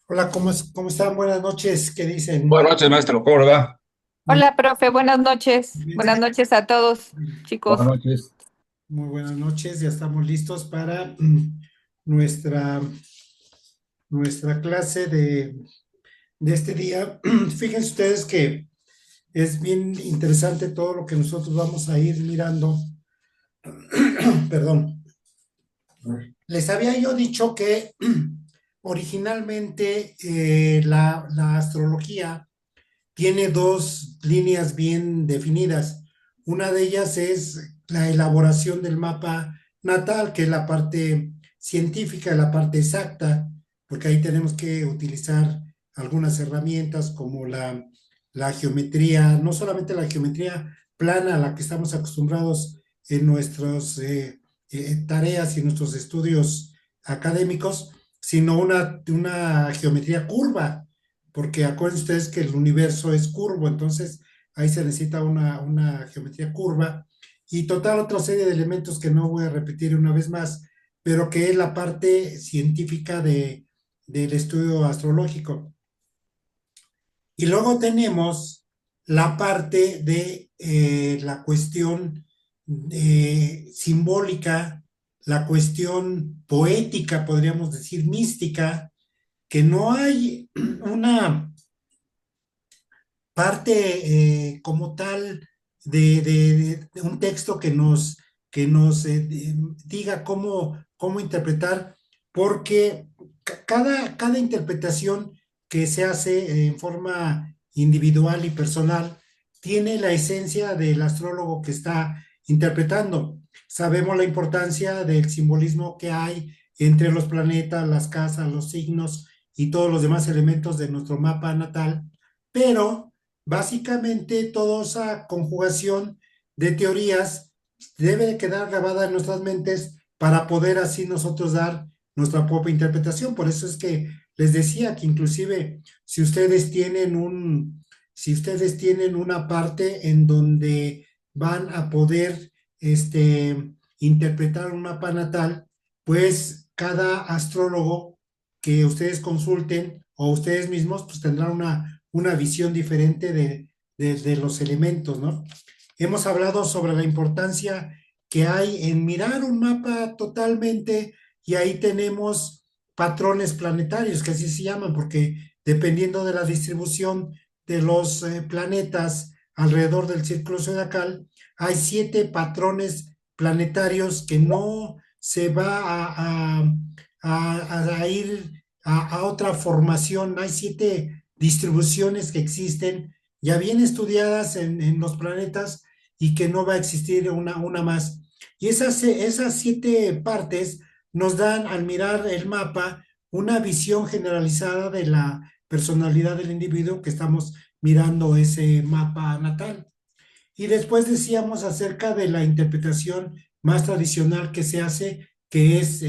Hola, ¿cómo están? Buenas noches, ¿qué dicen? Buenas noches, maestro. ¿Cómo le va? Muy Hola, profe, buenas noches. bien, Buenas noches a todos, Buenas chicos. noches. muy buenas noches, ya estamos listos para nuestra, nuestra clase de este día. Fíjense ustedes que es bien interesante todo lo que nosotros vamos a ir mirando. Perdón. Les había yo dicho que originalmente la astrología tiene dos líneas bien definidas. Una de ellas es la elaboración del mapa natal, que es la parte científica, la parte exacta, porque ahí tenemos que utilizar algunas herramientas como la geometría, no solamente la geometría plana a la que estamos acostumbrados en nuestras tareas y nuestros estudios académicos, sino una geometría curva, porque acuérdense ustedes que el universo es curvo, entonces ahí se necesita una geometría curva y total otra serie de elementos que no voy a repetir una vez más, pero que es la parte científica del estudio astrológico. Y luego tenemos la parte de la cuestión simbólica, la cuestión poética, podríamos decir mística, que no hay una parte como tal de un texto que nos diga cómo interpretar, porque cada interpretación que se hace en forma individual y personal tiene la esencia del astrólogo que está interpretando. Sabemos la importancia del simbolismo que hay entre los planetas, las casas, los signos y todos los demás elementos de nuestro mapa natal, pero básicamente toda esa conjugación de teorías debe de quedar grabada en nuestras mentes para poder así nosotros dar nuestra propia interpretación. Por eso es que les decía que inclusive si ustedes tienen una parte en donde van a poder interpretar un mapa natal, pues cada astrólogo que ustedes consulten o ustedes mismos, pues tendrán una visión diferente de los elementos, ¿no? Hemos hablado sobre la importancia que hay en mirar un mapa totalmente y ahí tenemos patrones planetarios, que así se llaman, porque dependiendo de la distribución de los planetas alrededor del círculo zodiacal, hay 7 patrones planetarios que no se va a ir a otra formación. Hay 7 distribuciones que existen ya bien estudiadas en los planetas y que no va a existir una más. Y esas 7 partes nos dan al mirar el mapa una visión generalizada de la personalidad del individuo que estamos mirando ese mapa natal. Y después decíamos acerca de la interpretación más tradicional que se hace, que es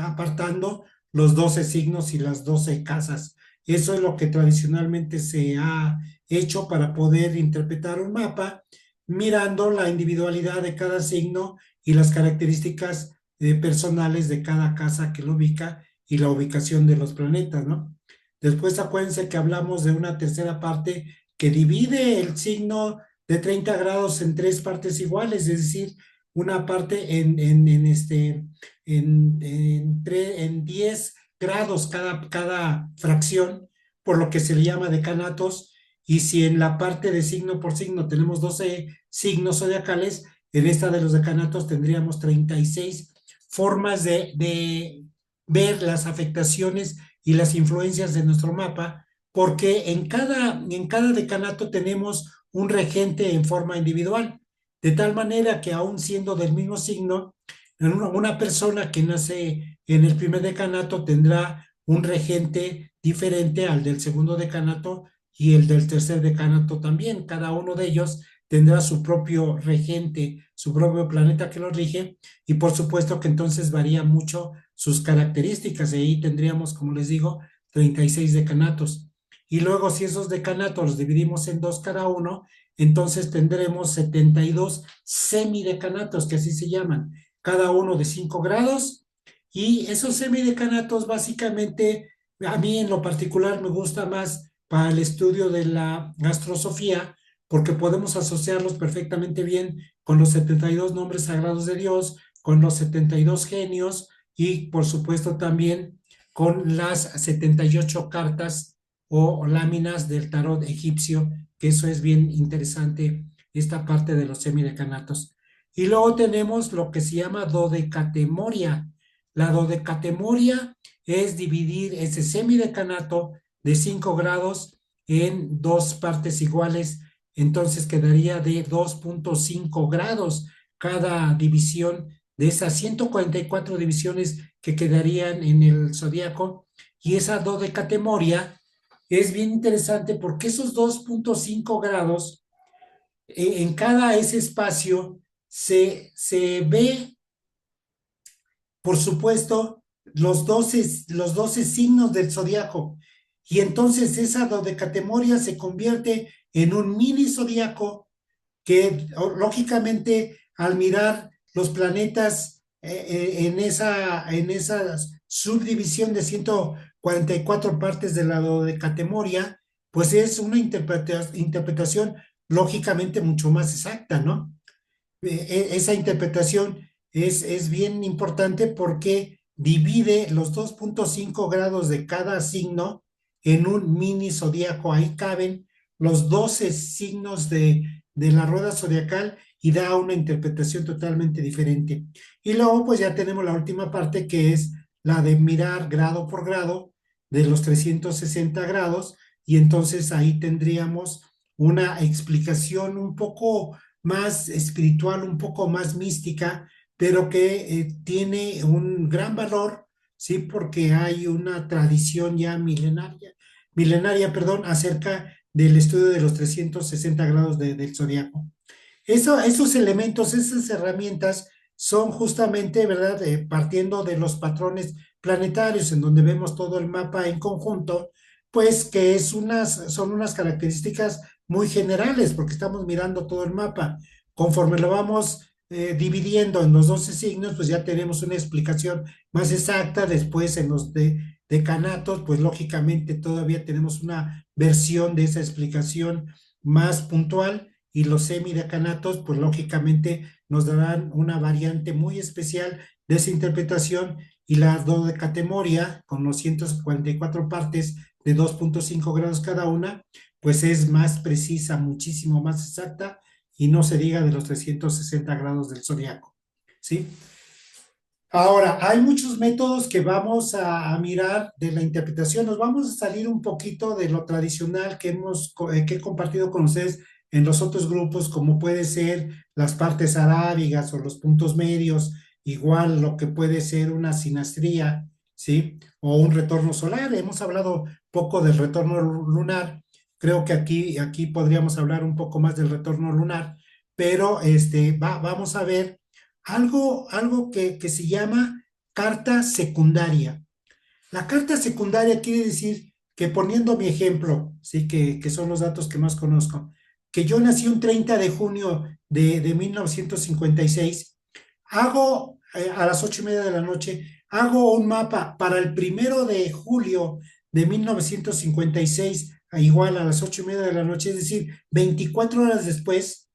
apartando los 12 signos y las 12 casas. Eso es lo que tradicionalmente se ha hecho para poder interpretar un mapa, mirando la individualidad de cada signo y las características personales de cada casa que lo ubica y la ubicación de los planetas, ¿no? Después acuérdense que hablamos de una tercera parte que divide el signo de 30 grados en 3 partes iguales, es decir, una parte en 10 grados cada fracción, por lo que se le llama decanatos, y si en la parte de signo por signo tenemos 12 signos zodiacales, en esta de los decanatos tendríamos 36 formas de ver las afectaciones y las influencias de nuestro mapa, porque en cada decanato tenemos un regente en forma individual, de tal manera que aún siendo del mismo signo, una persona que nace en el primer decanato tendrá un regente diferente al del segundo decanato y el del tercer decanato también. Cada uno de ellos tendrá su propio regente, su propio planeta que lo rige, y por supuesto que entonces varía mucho sus características, y ahí tendríamos, como les digo, 36 decanatos. Y luego, si esos decanatos los dividimos en dos cada uno, entonces tendremos 72 semidecanatos, que así se llaman, cada uno de 5 grados. Y esos semidecanatos básicamente A mí en lo particular me gusta más para el estudio de la gastrosofía, porque podemos asociarlos perfectamente bien con los 72 nombres sagrados de Dios, con los 72 genios y por supuesto también con las 78 cartas o láminas del tarot egipcio, que eso es bien interesante, esta parte de los semidecanatos. Y luego tenemos lo que se llama dodecatemoria. La dodecatemoria es dividir ese semidecanato de 5 grados en dos partes iguales, entonces quedaría de 2,5 grados cada división de esas 144 divisiones que quedarían en el zodiaco. Y esa dodecatemoria es bien interesante porque esos 2,5 grados en cada ese espacio se ve, por supuesto, los doce signos del zodiaco. Y entonces esa dodecatemoria se convierte en un mini zodiaco que, lógicamente, al mirar los planetas en esa subdivisión de 144 partes de la dodecatemoria, pues es una interpretación lógicamente mucho más exacta, ¿no? Esa interpretación es bien importante porque divide los 2,5 grados de cada signo en un mini zodíaco. Ahí caben los 12 signos de la rueda zodiacal y da una interpretación totalmente diferente. Y luego pues ya tenemos la última parte que es la de mirar grado por grado de los 360 grados y entonces ahí tendríamos una explicación un poco más espiritual, un poco más mística, pero que tiene un gran valor, ¿sí? Porque hay una tradición ya milenaria, acerca del estudio de los 360 grados del zodiaco. Esos elementos, esas herramientas son justamente, ¿verdad? Partiendo de los patrones planetarios en donde vemos todo el mapa en conjunto, pues que son unas características muy generales porque estamos mirando todo el mapa. Conforme lo vamos dividiendo en los 12 signos, pues ya tenemos una explicación más exacta. Después en los decanatos, pues lógicamente todavía tenemos una versión de esa explicación más puntual y los semidecanatos, pues lógicamente nos darán una variante muy especial de esa interpretación y la dodecatemoria, con los 144 partes de 2,5 grados cada una, pues es más precisa, muchísimo más exacta y no se diga de los 360 grados del zodiaco, ¿sí? Ahora, hay muchos métodos que vamos a mirar de la interpretación. Nos vamos a salir un poquito de lo tradicional que he compartido con ustedes en los otros grupos, como puede ser las partes arábigas o los puntos medios, igual lo que puede ser una sinastría, ¿sí? O un retorno solar. Hemos hablado poco del retorno lunar. Creo que aquí podríamos hablar un poco más del retorno lunar, pero vamos a ver algo que se llama carta secundaria. La carta secundaria quiere decir que, poniendo mi ejemplo, sí, que son los datos que más conozco, que yo nací un 30 de junio de 1956, hago a las 8:30 de la noche, hago un mapa para el 1 de julio de 1956, igual a las 8:30 de la noche, es decir, 24 horas después,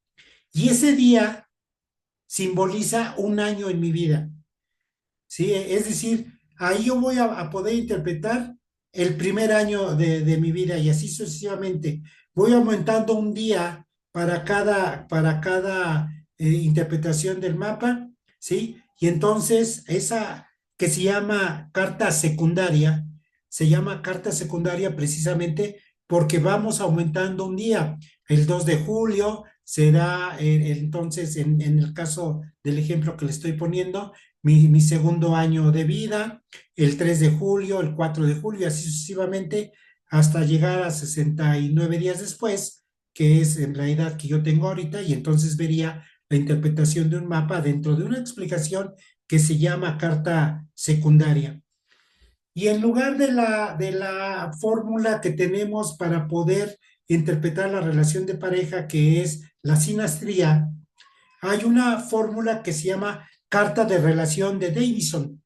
y ese día simboliza un año en mi vida, ¿sí? Es decir, ahí yo voy a poder interpretar el primer año de mi vida y así sucesivamente. Voy aumentando un día para cada interpretación del mapa, ¿sí? Y entonces esa que se llama carta secundaria precisamente porque vamos aumentando un día. El 2 de julio será entonces, en el caso del ejemplo que le estoy poniendo, mi segundo año de vida, el 3 de julio, el 4 de julio, así sucesivamente, hasta llegar a 69 días después, que es en la edad que yo tengo ahorita, y entonces vería la interpretación de un mapa dentro de una explicación que se llama carta secundaria. Y en lugar de la fórmula que tenemos para poder interpretar la relación de pareja, que es la sinastría, hay una fórmula que se llama carta de relación de Davison,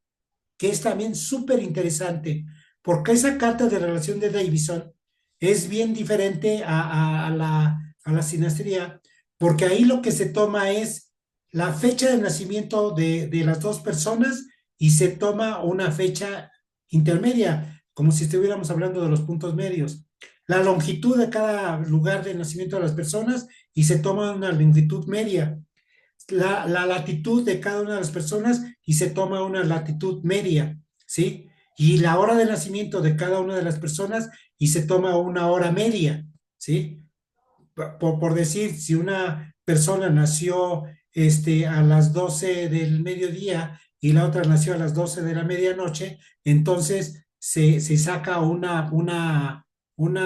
que es también súper interesante, porque esa carta de relación de Davidson es bien diferente a la sinastría, porque ahí lo que se toma es la fecha de nacimiento de las dos personas y se toma una fecha intermedia, como si estuviéramos hablando de los puntos medios. La longitud de cada lugar de nacimiento de las personas y se toma una longitud media. La latitud de cada una de las personas y se toma una latitud media, ¿sí? Y la hora de nacimiento de cada una de las personas y se toma una hora media, ¿sí? Por decir, si una persona nació a las 12 del mediodía y la otra nació a las 12 de la medianoche, entonces se saca una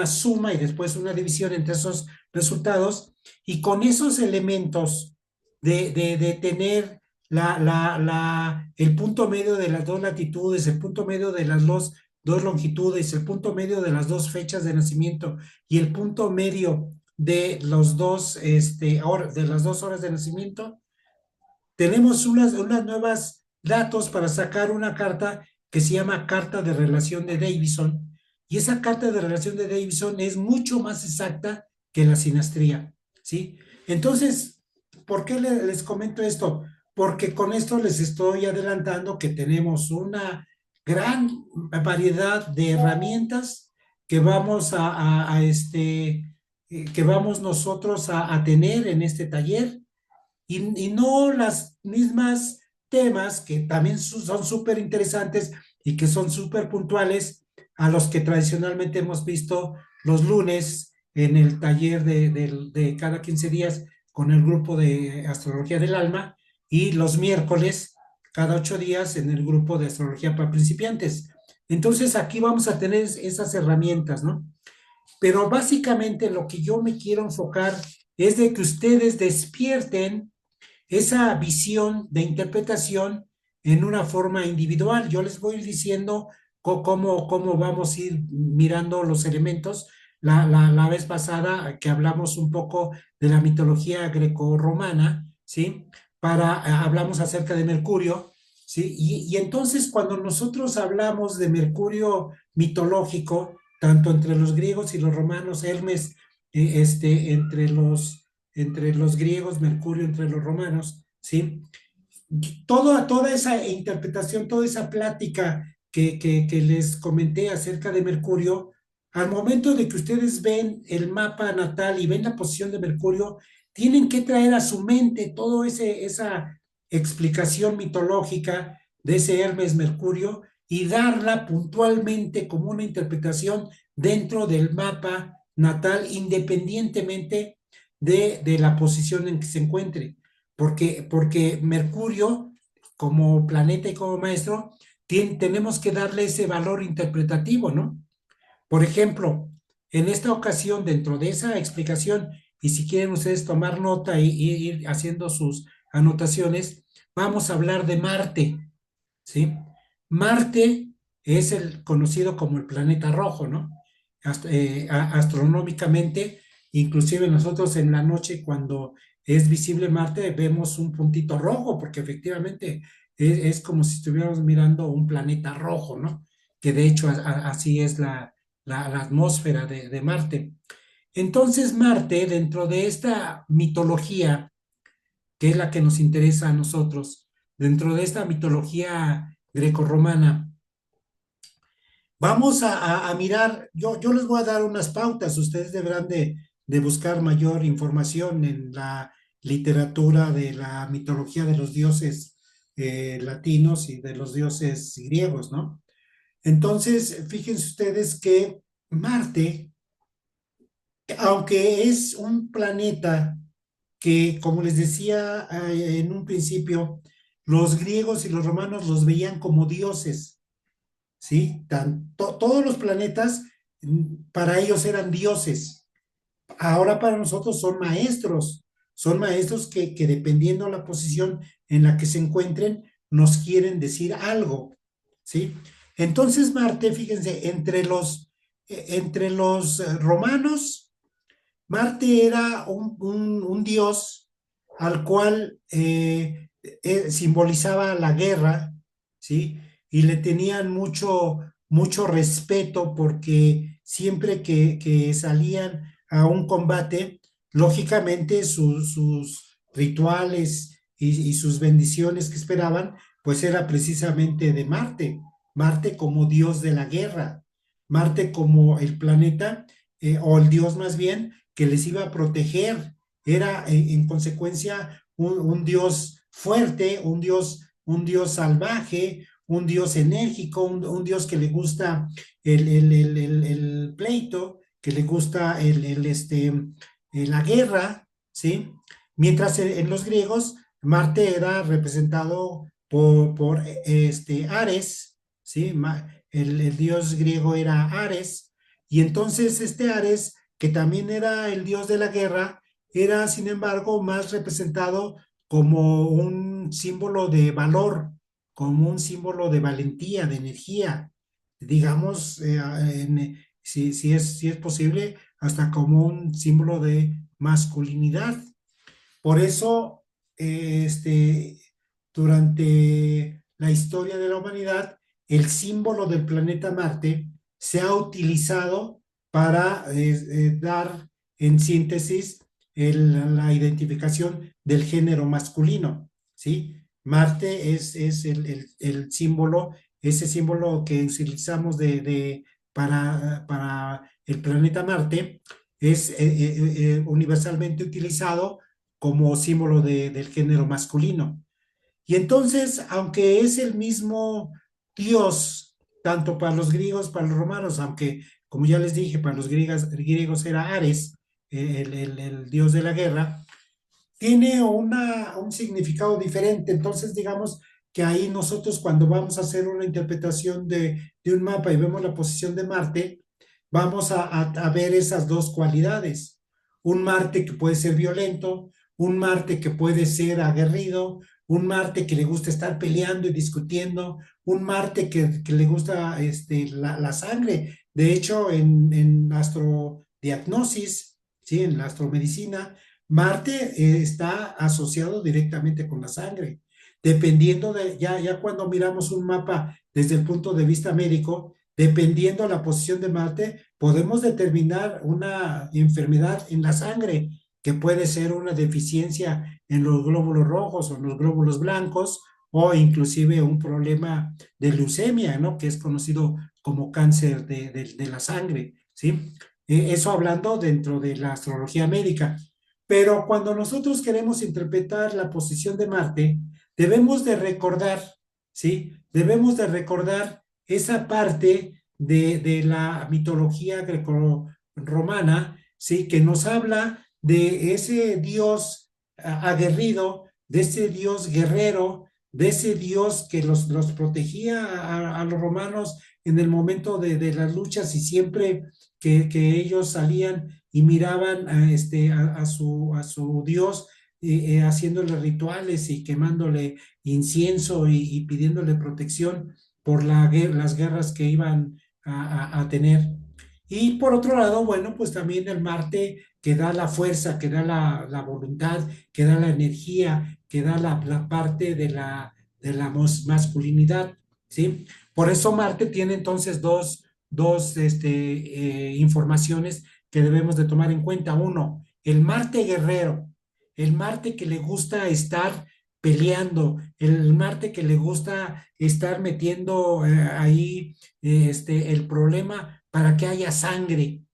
suma y después una división entre esos resultados y con esos elementos de tener el punto medio de las dos latitudes, el punto medio de las dos longitudes, el punto medio de las dos fechas de nacimiento y el punto medio de de las 2 horas de nacimiento, tenemos unas nuevas datos para sacar una carta que se llama carta de relación de Davidson. Y esa carta de relación de Davidson es mucho más exacta que la sinastría, ¿sí? Entonces, ¿por qué les comento esto? Porque con esto les estoy adelantando que tenemos una gran variedad de herramientas que vamos que vamos nosotros a tener en este taller y no las mismas temas que también son súper interesantes y que son súper puntuales a los que tradicionalmente hemos visto los lunes en el taller de cada 15 días con el grupo de Astrología del Alma y los miércoles cada 8 días en el grupo de Astrología para Principiantes. Entonces aquí vamos a tener esas herramientas, ¿no? Pero básicamente lo que yo me quiero enfocar es de que ustedes despierten esa visión de interpretación en una forma individual. Yo les voy diciendo cómo vamos a ir mirando los elementos. La vez pasada que hablamos un poco de la mitología grecorromana, ¿sí? Hablamos acerca de Mercurio, ¿sí? Y entonces cuando nosotros hablamos de Mercurio mitológico, tanto entre los griegos y los romanos, Hermes, entre los griegos, Mercurio entre los romanos, ¿sí? Toda esa interpretación, toda esa plática que les comenté acerca de Mercurio, al momento de que ustedes ven el mapa natal y ven la posición de Mercurio, tienen que traer a su mente toda esa explicación mitológica de ese Hermes Mercurio y darla puntualmente como una interpretación dentro del mapa natal, independientemente de la posición en que se encuentre porque Mercurio, como planeta y como maestro, tenemos que darle ese valor interpretativo, ¿no? Por ejemplo, en esta ocasión, dentro de esa explicación, y si quieren ustedes tomar nota y ir haciendo sus anotaciones, vamos a hablar de Marte, ¿sí? Marte es el conocido como el planeta rojo, ¿no? Astronómicamente, inclusive nosotros en la noche cuando es visible Marte vemos un puntito rojo, porque efectivamente es como si estuviéramos mirando un planeta rojo, ¿no? Que de hecho así es la atmósfera de Marte. Entonces Marte, dentro de esta mitología, que es la que nos interesa a nosotros, dentro de esta mitología grecorromana, vamos a mirar, yo les voy a dar unas pautas, ustedes deberán de buscar mayor información en la literatura de la mitología de los dioses latinos y de los dioses griegos, ¿no? Entonces, fíjense ustedes que Marte, aunque es un planeta que, como les decía en un principio, los griegos y los romanos los veían como dioses, ¿sí? Todos los planetas para ellos eran dioses. Ahora para nosotros son maestros que dependiendo de la posición en la que se encuentren, nos quieren decir algo, ¿sí? Entonces Marte, fíjense, entre los romanos, Marte era un dios al cual simbolizaba la guerra, ¿sí? Y le tenían mucho respeto porque siempre que salían a un combate, lógicamente sus rituales y sus bendiciones que esperaban, pues era precisamente de Marte, Marte como dios de la guerra, Marte como el planeta, o el dios más bien, que les iba a proteger, era en consecuencia un dios fuerte, un dios salvaje, un dios enérgico, un dios que le gusta el pleito, que le gusta la guerra, ¿sí? Mientras en los griegos, Marte era representado por Ares, ¿sí? El dios griego era Ares, y entonces este Ares, que también era el dios de la guerra, era sin embargo más representado como un símbolo de valor, como un símbolo de valentía, de energía, digamos, si es posible, hasta como un símbolo de masculinidad. Por eso, durante la historia de la humanidad, el símbolo del planeta Marte se ha utilizado para dar en síntesis la identificación del género masculino, ¿sí? Marte es el símbolo, ese símbolo que utilizamos para el planeta Marte, es universalmente utilizado como símbolo del género masculino. Y entonces, aunque es el mismo Dios, tanto para los griegos, para los romanos, aunque, como ya les dije, para los griegos era Ares, el dios de la guerra, tiene un significado diferente. Entonces, digamos que ahí nosotros cuando vamos a hacer una interpretación de un mapa y vemos la posición de Marte, vamos a ver esas dos cualidades. Un Marte que puede ser violento, un Marte que puede ser aguerrido, un Marte que le gusta estar peleando y discutiendo, un Marte que le gusta la sangre. De hecho, en astrodiagnosis, ¿sí? En la astromedicina, Marte está asociado directamente con la sangre. Dependiendo ya cuando miramos un mapa desde el punto de vista médico, dependiendo de la posición de Marte, podemos determinar una enfermedad en la sangre, que puede ser una deficiencia en los glóbulos rojos o en los glóbulos blancos, o inclusive un problema de leucemia, ¿no? Que es conocido como cáncer de la sangre, ¿sí? Eso hablando dentro de la astrología médica. Pero cuando nosotros queremos interpretar la posición de Marte, debemos de recordar, ¿sí? Debemos de recordar esa parte de la mitología greco-romana, ¿sí? Que nos habla de ese dios aguerrido, de ese dios guerrero, de ese dios que los protegía a los romanos en el momento de las luchas, y siempre que ellos salían y miraban a su Dios, haciéndole rituales y quemándole incienso y pidiéndole protección por las guerras que iban a tener. Y por otro lado, bueno, pues también el Marte que da la fuerza, que da la voluntad, que da la energía, que da la parte de la masculinidad, ¿sí? Por eso Marte tiene entonces dos informaciones que debemos de tomar en cuenta. Uno, el Marte guerrero, el Marte que le gusta estar peleando, el Marte que le gusta estar metiendo ahí el problema para que haya sangre,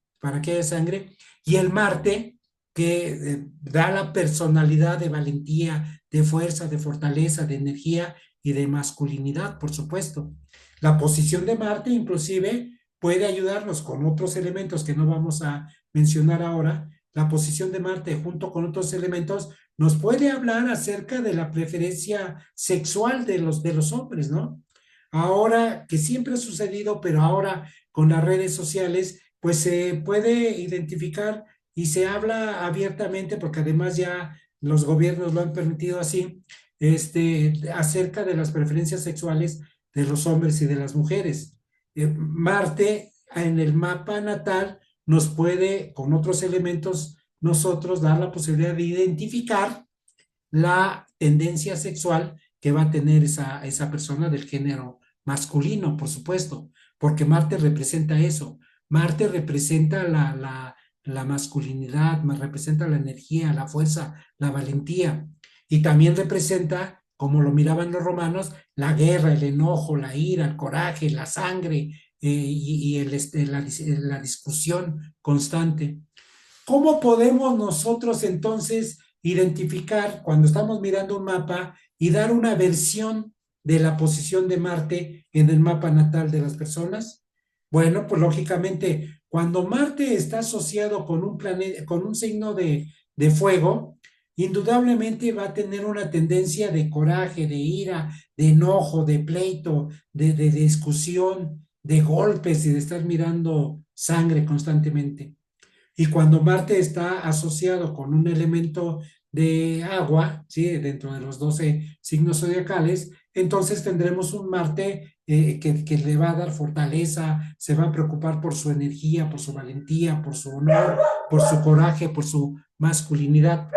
y el Marte que da la personalidad de valentía, de fuerza, de fortaleza, de energía y de masculinidad, por supuesto. La posición de Marte inclusive puede ayudarnos con otros elementos que no vamos a mencionar ahora. La posición de Marte junto con otros elementos nos puede hablar acerca de la preferencia sexual de los hombres, ¿no? Ahora, que siempre ha sucedido, pero ahora con las redes sociales, pues se puede identificar y se habla abiertamente, porque además ya los gobiernos lo han permitido así, acerca de las preferencias sexuales de los hombres y de las mujeres. Marte en el mapa natal nos puede, con otros elementos, nosotros dar la posibilidad de identificar la tendencia sexual que va a tener esa persona del género masculino, por supuesto. porque Marte representa eso. Marte representa la masculinidad, representa la energía, la fuerza, la valentía. Y también representa, como lo miraban los romanos, la guerra, el enojo, la ira, el coraje, la sangre y la discusión constante. ¿Cómo podemos nosotros entonces identificar cuando estamos mirando un mapa y dar una versión de la posición de Marte en el mapa natal de las personas? Bueno, pues lógicamente, cuando Marte está asociado con un planeta, con un signo de fuego, indudablemente va a tener una tendencia de coraje, de ira, de enojo, de pleito, de discusión, de golpes y de estar mirando sangre constantemente. Y cuando Marte está asociado con un elemento de agua, ¿sí? Dentro de los 12 signos zodiacales, entonces tendremos un Marte que le va a dar fortaleza, se va a preocupar por su energía, por su valentía, por su honor, por su coraje, por su masculinidad.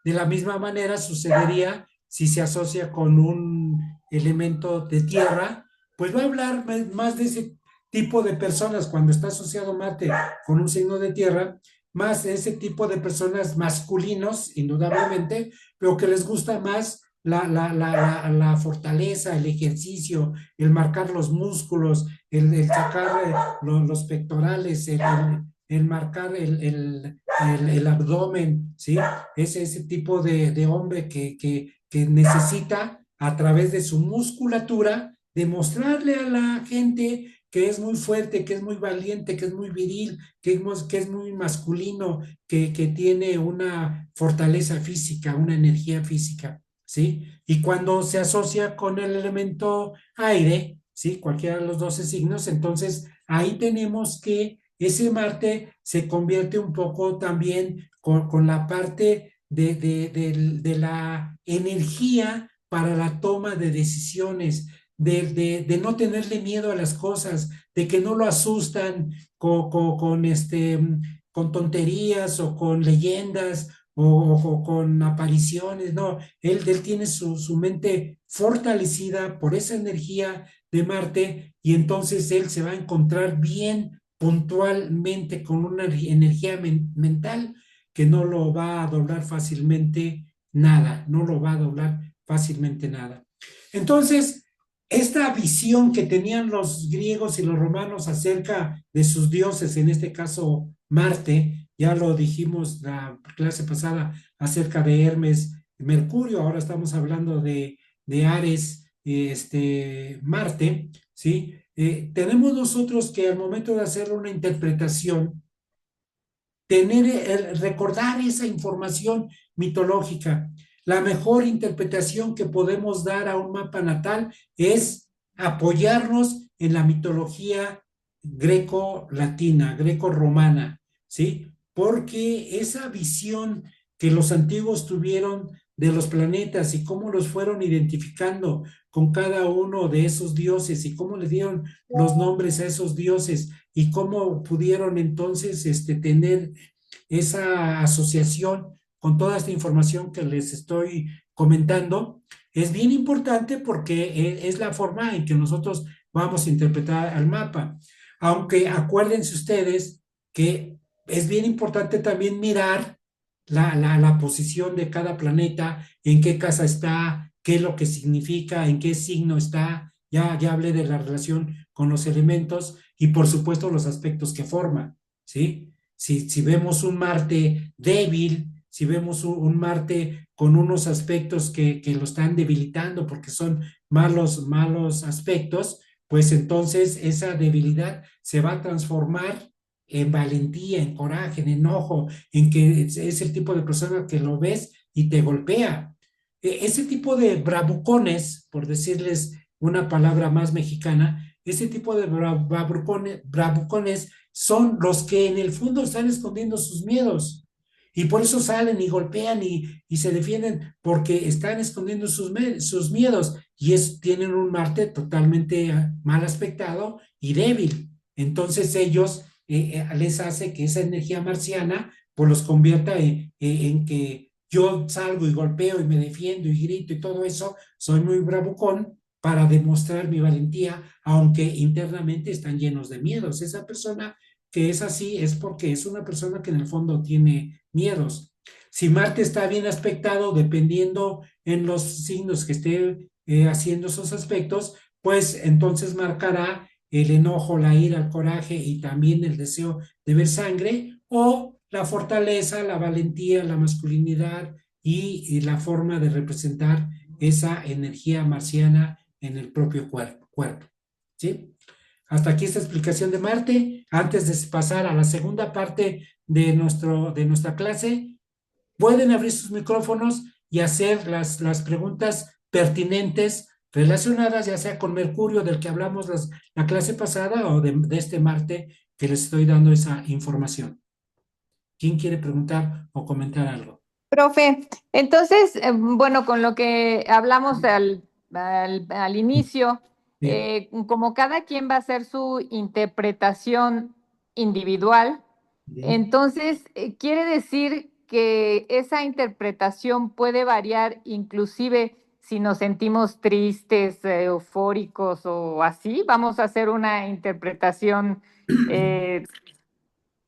De la misma manera sucedería si se asocia con un elemento de tierra, pues va a hablar más de ese tipo de personas cuando está asociado Marte con un signo de tierra, más ese tipo de personas masculinos, indudablemente, pero que les gusta más la fortaleza, el ejercicio, el marcar los músculos, el sacar los pectorales, el marcar el abdomen, ¿sí? Es ese tipo de hombre que necesita, a través de su musculatura, demostrarle a la gente que es muy fuerte, que es muy valiente, que es muy viril, que es muy masculino, que tiene una fortaleza física, una energía física, ¿sí? Y cuando se asocia con el elemento aire, ¿sí? Cualquiera de los 12 signos, entonces ahí tenemos que ese Marte se convierte un poco también con la parte de la energía para la toma de decisiones, de no tenerle miedo a las cosas, de que no lo asustan con tonterías o con leyendas o con apariciones, no, él tiene su mente fortalecida por esa energía de Marte y entonces él se va a encontrar bien puntualmente con una energía mental que no lo va a doblar fácilmente nada, no lo va a doblar fácilmente nada. Entonces, esta visión que tenían los griegos y los romanos acerca de sus dioses, en este caso Marte, ya lo dijimos la clase pasada acerca de Hermes, Mercurio, ahora estamos hablando de Ares, Marte, ¿sí? Tenemos nosotros que al momento de hacer una interpretación, recordar esa información mitológica. La mejor interpretación que podemos dar a un mapa natal es apoyarnos en la mitología greco-latina, greco-romana, ¿sí? Porque esa visión que los antiguos tuvieron de los planetas y cómo los fueron identificando con cada uno de esos dioses y cómo le dieron los nombres a esos dioses y cómo pudieron entonces tener esa asociación con toda esta información que les estoy comentando, es bien importante porque es la forma en que nosotros vamos a interpretar al mapa. Aunque acuérdense ustedes que es bien importante también mirar la posición de cada planeta, en qué casa está, qué es lo que significa, en qué signo está. Ya hablé de la relación con los elementos y por supuesto los aspectos que forman, ¿sí? Si vemos un Marte débil, si vemos un Marte con unos aspectos que lo están debilitando porque son malos aspectos, pues entonces esa debilidad se va a transformar en valentía, en coraje, en enojo, en que es el tipo de persona que lo ves y te golpea. Ese tipo de bravucones, por decirles una palabra más mexicana, ese tipo de bravucones son los que en el fondo están escondiendo sus miedos. Y por eso salen y golpean y se defienden, porque están escondiendo sus miedos y tienen un Marte totalmente mal aspectado y débil. Entonces ellos les hace que esa energía marciana pues los convierta en que yo salgo y golpeo y me defiendo y grito y todo eso, soy muy bravucón, para demostrar mi valentía, aunque internamente están llenos de miedos. Esa persona que es así es porque es una persona que en el fondo tiene miedos. Si Marte está bien aspectado, dependiendo en los signos que esté haciendo esos aspectos, pues entonces marcará el enojo, la ira, el coraje y también el deseo de ver sangre, o la fortaleza, la valentía, la masculinidad y la forma de representar esa energía marciana en el propio cuerpo. ¿Sí? Hasta aquí esta explicación de Marte. Antes de pasar a la segunda parte de nuestra clase, pueden abrir sus micrófonos y hacer las preguntas pertinentes relacionadas ya sea con Mercurio del que hablamos la clase pasada o de este Marte que les estoy dando esa información. ¿Quién quiere preguntar o comentar algo? Profe, entonces, bueno, con lo que hablamos al inicio, Sí, como cada quien va a hacer su interpretación individual, sí. entonces quiere decir que esa interpretación puede variar inclusive si nos sentimos tristes, eufóricos o así. Vamos a hacer una interpretación eh,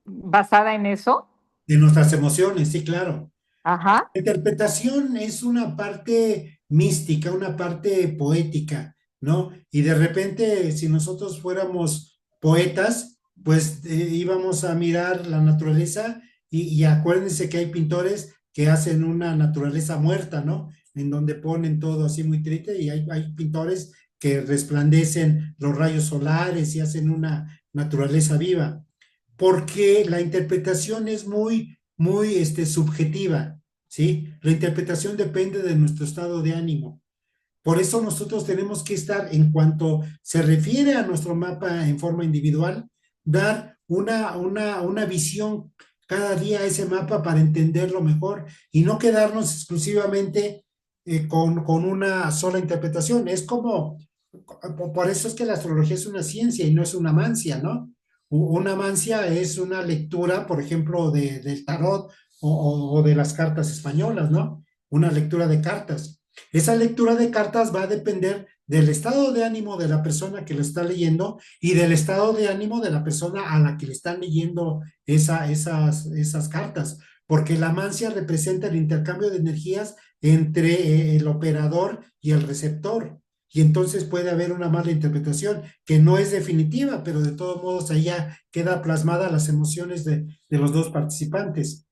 basada en eso. De nuestras emociones, sí, claro. Ajá. Interpretación es una parte mística, una parte poética, ¿no? Y de repente, si nosotros fuéramos poetas, pues íbamos a mirar la naturaleza y acuérdense que hay pintores que hacen una naturaleza muerta, ¿no? En donde ponen todo así muy triste y hay pintores que resplandecen los rayos solares y hacen una naturaleza viva, porque la interpretación es muy subjetiva. ¿Sí? La interpretación depende de nuestro estado de ánimo. Por eso nosotros tenemos que estar, en cuanto se refiere a nuestro mapa en forma individual, dar una visión cada día a ese mapa para entenderlo mejor y no quedarnos exclusivamente con una sola interpretación. Es como, por eso es que la astrología es una ciencia y no es una mancia, ¿no? Una mancia es una lectura, por ejemplo, del tarot o de las cartas españolas, ¿no? Una lectura de cartas. Esa lectura de cartas va a depender del estado de ánimo de la persona que lo está leyendo y del estado de ánimo de la persona a la que le están leyendo esas cartas, porque la mancia representa el intercambio de energías entre el operador y el receptor. Y entonces puede haber una mala interpretación que no es definitiva, pero de todos modos allá queda plasmada las emociones de los dos participantes.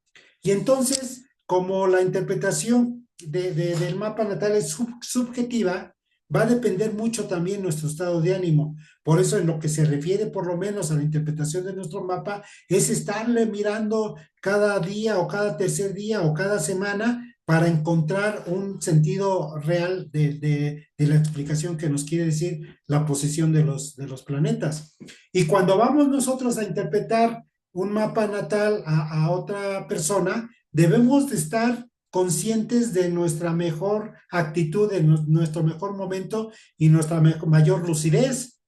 Y entonces, como la interpretación del mapa natal es subjetiva, va a depender mucho también nuestro estado de ánimo. Por eso, en lo que se refiere por lo menos a la interpretación de nuestro mapa, es estarle mirando cada día o cada tercer día o cada semana para encontrar un sentido real de la explicación que nos quiere decir la posición de los planetas. Y cuando vamos nosotros a interpretar un mapa natal a otra persona, debemos de estar conscientes de nuestra mejor actitud, de nuestro mejor momento y nuestra mayor lucidez.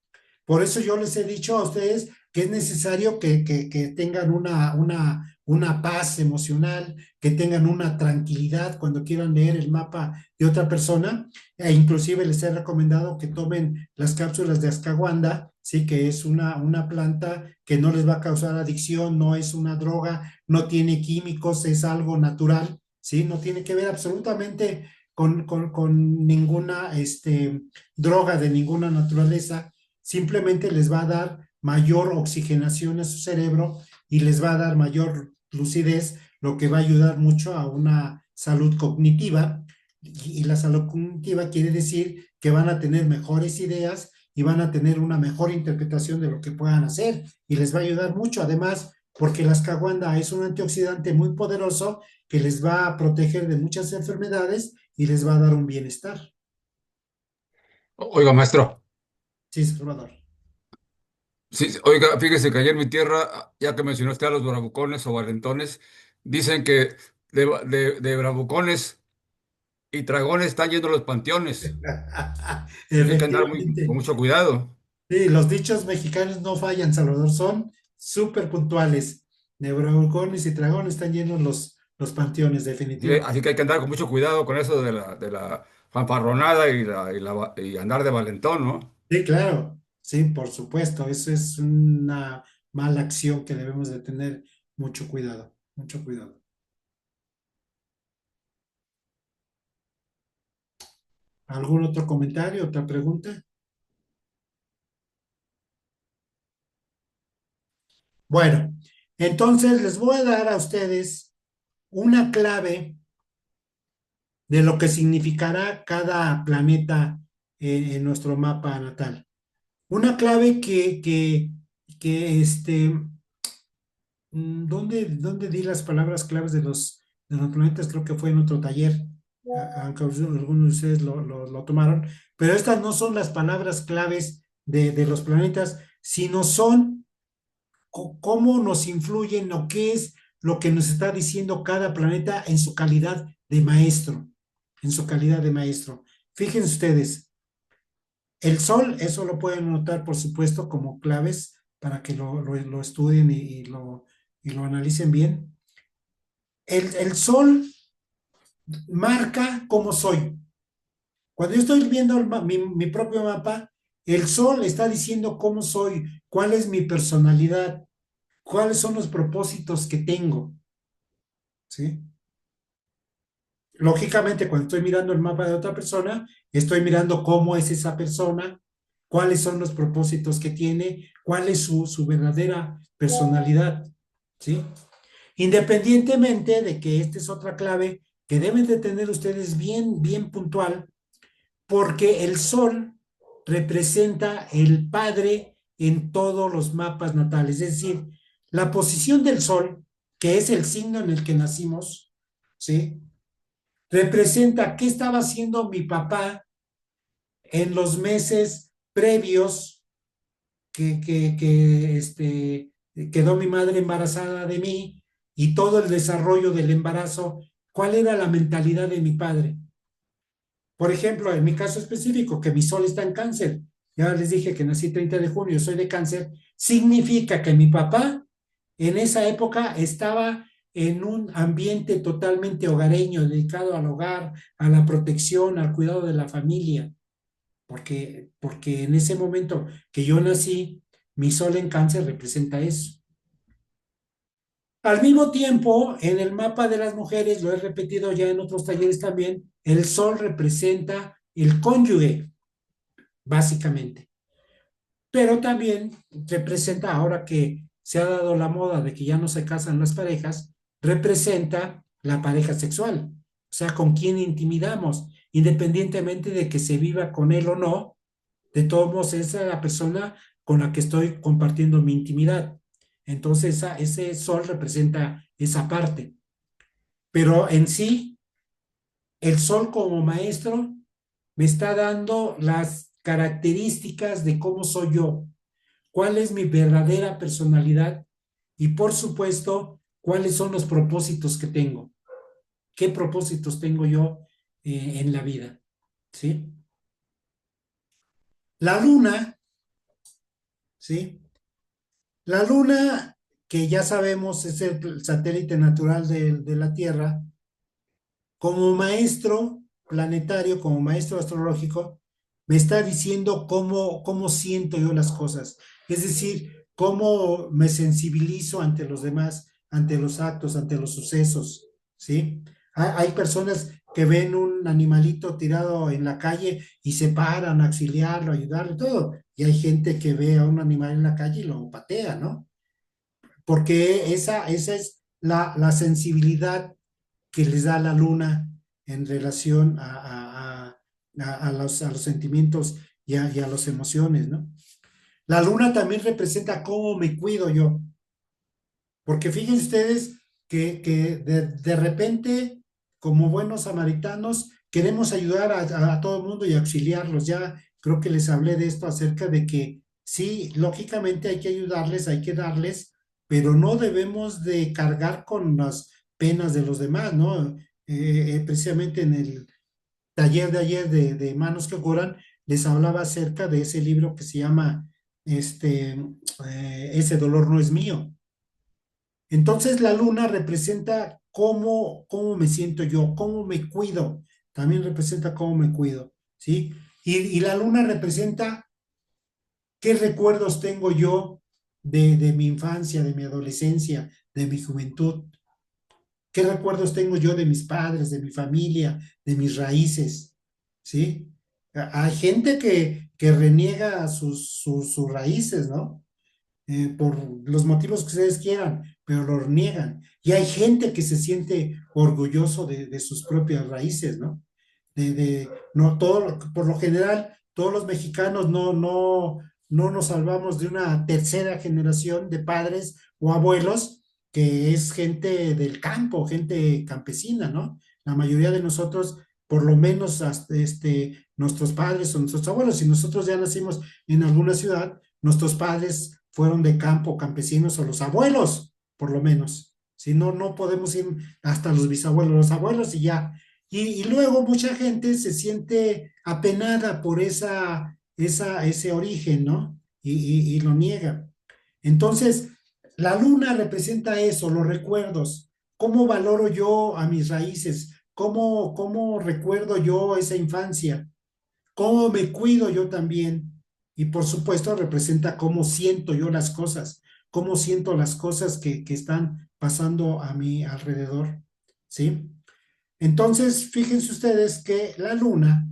Por eso yo les he dicho a ustedes que es necesario que tengan una paz emocional, que tengan una tranquilidad cuando quieran leer el mapa de otra persona. E inclusive les he recomendado que tomen las cápsulas de ashwagandha, sí, que es una planta que no les va a causar adicción, no es una droga, no tiene químicos, es algo natural, sí, no tiene que ver absolutamente con ninguna droga de ninguna naturaleza, simplemente les va a dar mayor oxigenación a su cerebro y les va a dar mayor lucidez, lo que va a ayudar mucho a una salud cognitiva. Y la salud cognitiva quiere decir que van a tener mejores ideas y van a tener una mejor interpretación de lo que puedan hacer y les va a ayudar mucho. Además, porque la ashwagandha es un antioxidante muy poderoso que les va a proteger de muchas enfermedades y les va a dar un bienestar. Oiga, maestro, Sí, Salvador. sí, oiga, fíjese que ayer en mi tierra, ya que mencionaste a los bravucones o valentones, dicen que de bravucones y dragones están yendo a los panteones. Así que hay que andar con Efectivamente. mucho cuidado. Sí, los dichos mexicanos no fallan, Salvador, son súper puntuales. De bravucones y dragones están llenos los panteones, Sí, definitivamente. así que hay que andar con mucho cuidado con eso de la fanfarronada y andar de valentón, ¿no? Sí, claro, sí, por supuesto, eso es una mala acción que debemos de tener mucho cuidado, mucho cuidado. ¿Algún otro comentario, otra pregunta? Bueno, entonces les voy a dar a ustedes una clave de lo que significará cada planeta en nuestro mapa natal. Una clave ¿dónde di las palabras claves de los planetas? Creo que fue en otro taller, aunque algunos de ustedes lo tomaron, pero estas no son las palabras claves de los planetas, sino son cómo nos influyen o qué es lo que nos está diciendo cada planeta en su calidad de maestro, en su calidad de maestro. Fíjense ustedes, el Sol, eso lo pueden notar, por supuesto, como claves para que lo estudien y lo analicen bien. El Sol marca cómo soy. Cuando yo estoy viendo mi propio mapa, el Sol está diciendo cómo soy, cuál es mi personalidad, cuáles son los propósitos que tengo, ¿sí? Lógicamente, cuando estoy mirando el mapa de otra persona, estoy mirando cómo es esa persona, cuáles son los propósitos que tiene, cuál es su verdadera personalidad, ¿sí? Independientemente de que esta es otra clave que deben de tener ustedes bien, bien puntual, porque el sol representa el padre en todos los mapas natales, es decir, la posición del sol, que es el signo en el que nacimos, ¿sí? Representa qué estaba haciendo mi papá en los meses previos que quedó mi madre embarazada de mí y todo el desarrollo del embarazo, cuál era la mentalidad de mi padre. Por ejemplo, en mi caso específico, que mi sol está en cáncer, ya les dije que nací 30 de junio, soy de cáncer, significa que mi papá en esa época estaba en un ambiente totalmente hogareño, dedicado al hogar, a la protección, al cuidado de la familia, porque en ese momento que yo nací, mi sol en cáncer representa eso. Al mismo tiempo, en el mapa de las mujeres, lo he repetido ya en otros talleres también, el sol representa el cónyuge, básicamente. Pero también representa, ahora que se ha dado la moda de que ya no se casan las parejas, representa la pareja sexual, o sea, con quién intimidamos, independientemente de que se viva con él o no, de todos modos, esa es la persona con la que estoy compartiendo mi intimidad. Entonces, ese sol representa esa parte. Pero en sí, el sol como maestro me está dando las características de cómo soy yo, cuál es mi verdadera personalidad y, por supuesto, cuáles son los propósitos que tengo. ¿Qué propósitos tengo yo en la vida? ¿Sí? La luna, ¿sí? La luna, que ya sabemos es el satélite natural de la Tierra, como maestro planetario, como maestro astrológico, me está diciendo cómo siento yo las cosas. Es decir, cómo me sensibilizo ante los demás, ante los actos, ante los sucesos, ¿sí? Hay personas que ven un animalito tirado en la calle y se paran a auxiliarlo, a ayudarlo, todo. Y hay gente que ve a un animal en la calle y lo patea, ¿no? Porque esa es la sensibilidad que les da la luna en relación a los sentimientos y a las emociones, ¿no? La luna también representa cómo me cuido yo, porque fíjense ustedes que de repente, como buenos samaritanos, queremos ayudar a todo el mundo y auxiliarlos. Ya creo que les hablé de esto acerca de que sí, lógicamente hay que ayudarles, hay que darles, pero no debemos de cargar con las penas de los demás, ¿no? Precisamente en el taller de ayer de Manos que Curan, les hablaba acerca de ese libro que se llama Ese dolor no es mío. Entonces la luna representa cómo me siento yo, cómo me cuido, también representa cómo me cuido, ¿sí? Y la luna representa qué recuerdos tengo yo de mi infancia, de mi adolescencia, de mi juventud, qué recuerdos tengo yo de mis padres, de mi familia, de mis raíces, ¿sí? Hay gente que reniega sus raíces, ¿no? Por los motivos que ustedes quieran, pero lo niegan. Y hay gente que se siente orgulloso de sus propias raíces, ¿no? No, por lo general, todos los mexicanos no nos salvamos de una tercera generación de padres o abuelos que es gente del campo, gente campesina, ¿no? La mayoría de nosotros, por lo menos nuestros padres o nuestros abuelos, si nosotros ya nacimos en alguna ciudad, nuestros padres fueron de campo, campesinos o los abuelos, por lo menos. Si no, no podemos ir hasta los bisabuelos, los abuelos y ya. Y luego mucha gente se siente apenada por ese origen, ¿no? Y lo niega. Entonces, la luna representa eso, los recuerdos. ¿Cómo valoro yo a mis raíces? ¿Cómo recuerdo yo esa infancia? ¿Cómo me cuido yo también? Y por supuesto representa cómo siento yo las cosas, cómo siento las cosas que están pasando a mi alrededor, ¿sí? Entonces, fíjense ustedes que la luna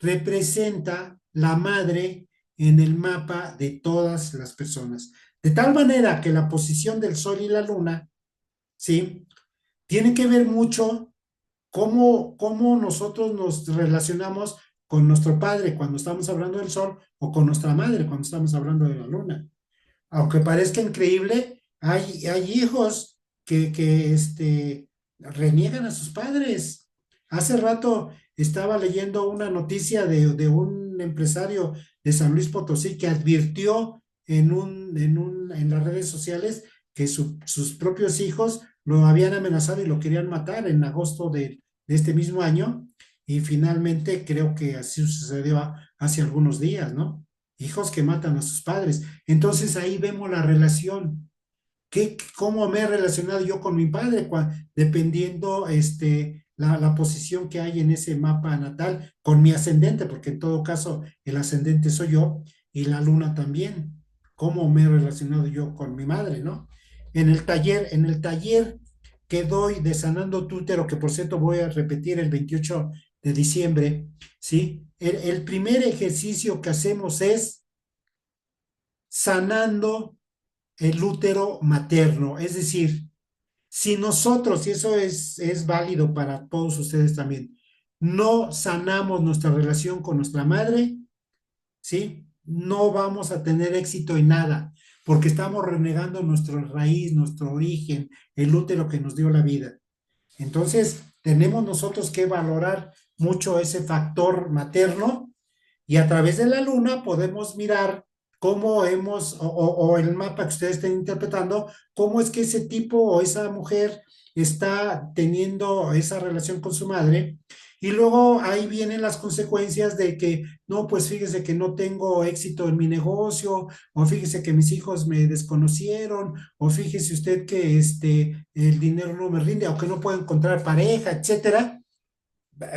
representa la madre en el mapa de todas las personas. De tal manera que la posición del sol y la luna, ¿sí? Tiene que ver mucho cómo nosotros nos relacionamos con nuestro padre cuando estamos hablando del sol o con nuestra madre cuando estamos hablando de la luna. Aunque parezca increíble, hay hijos que reniegan a sus padres. Hace rato estaba leyendo una noticia de un empresario de San Luis Potosí que advirtió en las redes sociales que sus propios hijos lo habían amenazado y lo querían matar en agosto de este mismo año. Y finalmente creo que así sucedió hace algunos días, ¿no? Hijos que matan a sus padres. Entonces ahí vemos la relación. ¿Cómo me he relacionado yo con mi padre? Dependiendo la posición que hay en ese mapa natal, con mi ascendente, porque en todo caso el ascendente soy yo y la luna también. ¿Cómo me he relacionado yo con mi madre, no? En el taller que doy de Sanando tu Útero, que por cierto voy a repetir el 28 de diciembre, ¿sí? El primer ejercicio que hacemos es sanando el útero materno. Es decir, si nosotros, y eso es válido para todos ustedes también, no sanamos nuestra relación con nuestra madre, ¿sí? No vamos a tener éxito en nada, porque estamos renegando nuestra raíz, nuestro origen, el útero que nos dio la vida. Entonces, tenemos nosotros que valorar mucho ese factor materno y a través de la luna podemos mirar cómo o el mapa que ustedes estén interpretando, cómo es que ese tipo o esa mujer está teniendo esa relación con su madre. Y luego ahí vienen las consecuencias de que, no, pues fíjese que no tengo éxito en mi negocio, o fíjese que mis hijos me desconocieron, o fíjese usted que el dinero no me rinde, o que no puedo encontrar pareja, etcétera.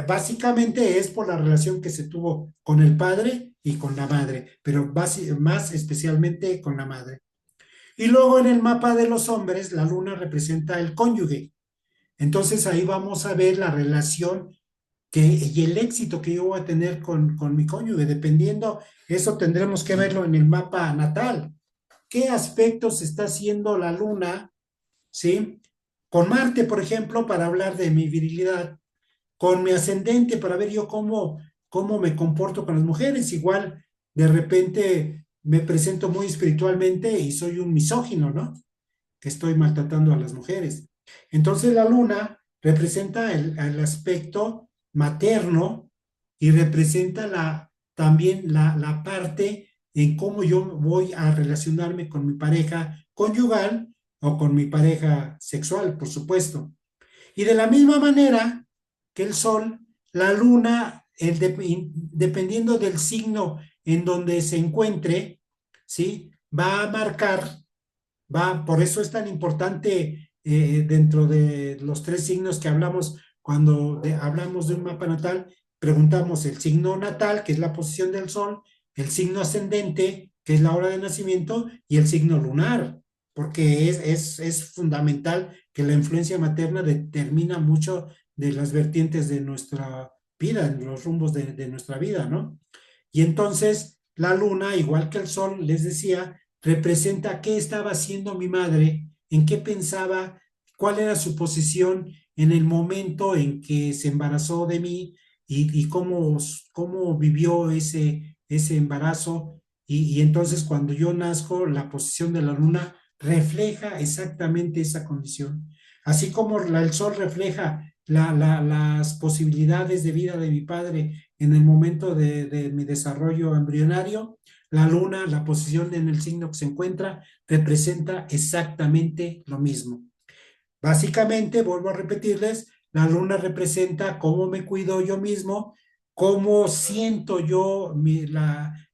Básicamente es por la relación que se tuvo con el padre y con la madre, pero más especialmente con la madre. Y luego en el mapa de los hombres, la luna representa el cónyuge. Entonces ahí vamos a ver la relación y el éxito que yo voy a tener con mi cónyuge. Dependiendo, eso tendremos que verlo en el mapa natal. ¿Qué aspectos está haciendo la luna? ¿Sí? Con Marte, por ejemplo, para hablar de mi virilidad, con mi ascendente para ver yo cómo me comporto con las mujeres. Igual, de repente me presento muy espiritualmente y soy un misógino, ¿no? Que estoy maltratando a las mujeres. Entonces la luna representa el aspecto materno y representa también la parte en cómo yo voy a relacionarme con mi pareja conyugal o con mi pareja sexual, por supuesto. Y de la misma manera que el sol, la luna, dependiendo del signo en donde se encuentre, ¿sí? Va a marcar, por eso es tan importante dentro de los tres signos que hablamos, cuando hablamos de un mapa natal, preguntamos el signo natal, que es la posición del sol, el signo ascendente, que es la hora de nacimiento, y el signo lunar, porque es fundamental que la influencia materna determina mucho de las vertientes de nuestra vida, en los rumbos de nuestra vida, ¿no? Y entonces la luna, igual que el sol, les decía, representa qué estaba haciendo mi madre, en qué pensaba, cuál era su posición en el momento en que se embarazó de mí y cómo vivió ese embarazo. Y entonces cuando yo nazco, la posición de la luna refleja exactamente esa condición. Así como el sol refleja las posibilidades de vida de mi padre en el momento de mi desarrollo embrionario, la luna, la posición en el signo que se encuentra, representa exactamente lo mismo. Básicamente, vuelvo a repetirles, la luna representa cómo me cuido yo mismo, cómo siento yo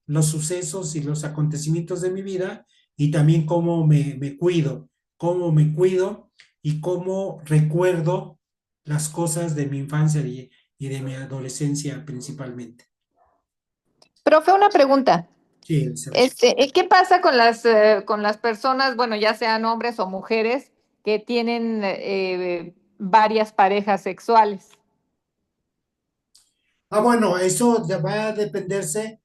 los sucesos y los acontecimientos de mi vida y también cómo me cuido y cómo recuerdo las cosas de mi infancia y de mi adolescencia principalmente. Profe, una pregunta. Sí, Elizabeth. ¿Qué pasa con las personas, bueno, ya sean hombres o mujeres, que tienen varias parejas sexuales? Bueno, eso ya va a dependerse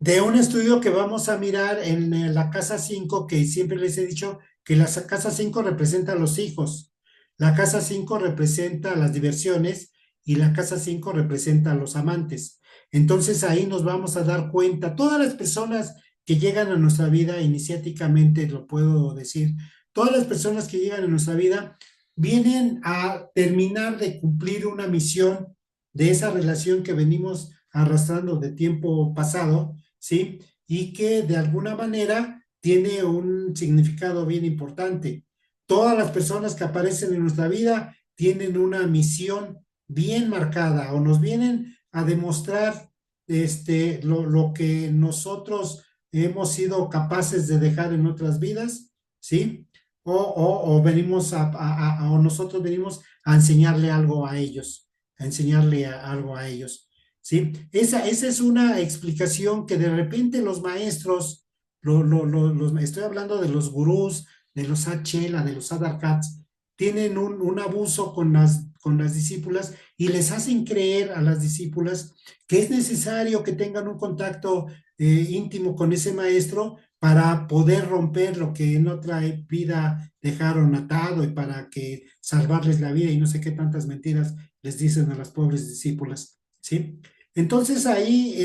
de un estudio que vamos a mirar en la casa 5, que siempre les he dicho que la casa 5 representa a los hijos, la casa 5 representa las diversiones y la casa 5 representa a los amantes. Entonces ahí nos vamos a dar cuenta, todas las personas que llegan a nuestra vida, iniciáticamente lo puedo decir, todas las personas que llegan a nuestra vida vienen a terminar de cumplir una misión de esa relación que venimos arrastrando de tiempo pasado, ¿sí? Y que de alguna manera tiene un significado bien importante. Todas las personas que aparecen en nuestra vida tienen una misión bien marcada o nos vienen a demostrar lo que nosotros hemos sido capaces de dejar en otras vidas, ¿sí? O venimos o nosotros venimos a enseñarle algo a ellos, a enseñarle algo a ellos. ¿Sí? Esa es una explicación que de repente los maestros, estoy hablando de los gurús, de los H.L.A., de los Adarkats, tienen un abuso con las discípulas y les hacen creer a las discípulas que es necesario que tengan un contacto íntimo con ese maestro para poder romper lo que en otra vida dejaron atado y para que salvarles la vida y no sé qué tantas mentiras les dicen a las pobres discípulas, ¿sí? Entonces ahí,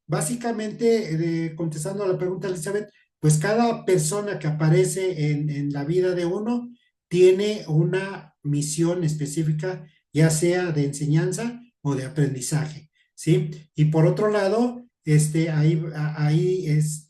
básicamente, contestando a la pregunta, Elizabeth, pues cada persona que aparece en la vida de uno tiene una misión específica, ya sea de enseñanza o de aprendizaje, ¿sí? Y por otro lado,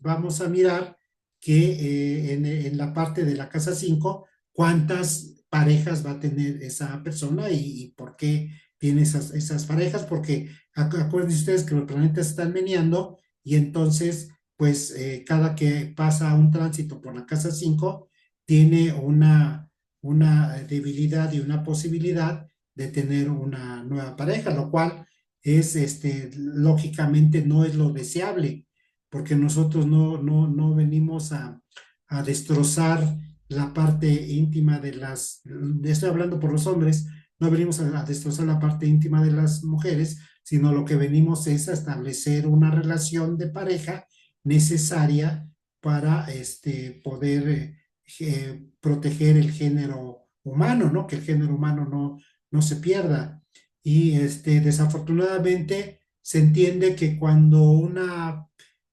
vamos a mirar que en la parte de la casa 5, cuántas parejas va a tener esa persona y por qué tiene esas parejas, porque acuérdense ustedes que los planetas están meneando y entonces, pues, cada que pasa un tránsito por la casa 5, tiene una debilidad y una posibilidad de tener una nueva pareja, lo cual es, lógicamente no es lo deseable, porque nosotros no venimos a destrozar la parte íntima estoy hablando por los hombres, no venimos a destrozar la parte íntima de las mujeres, sino lo que venimos es a establecer una relación de pareja necesaria para poder proteger el género humano, ¿no? Que el género humano no se pierda. Y desafortunadamente se entiende que cuando una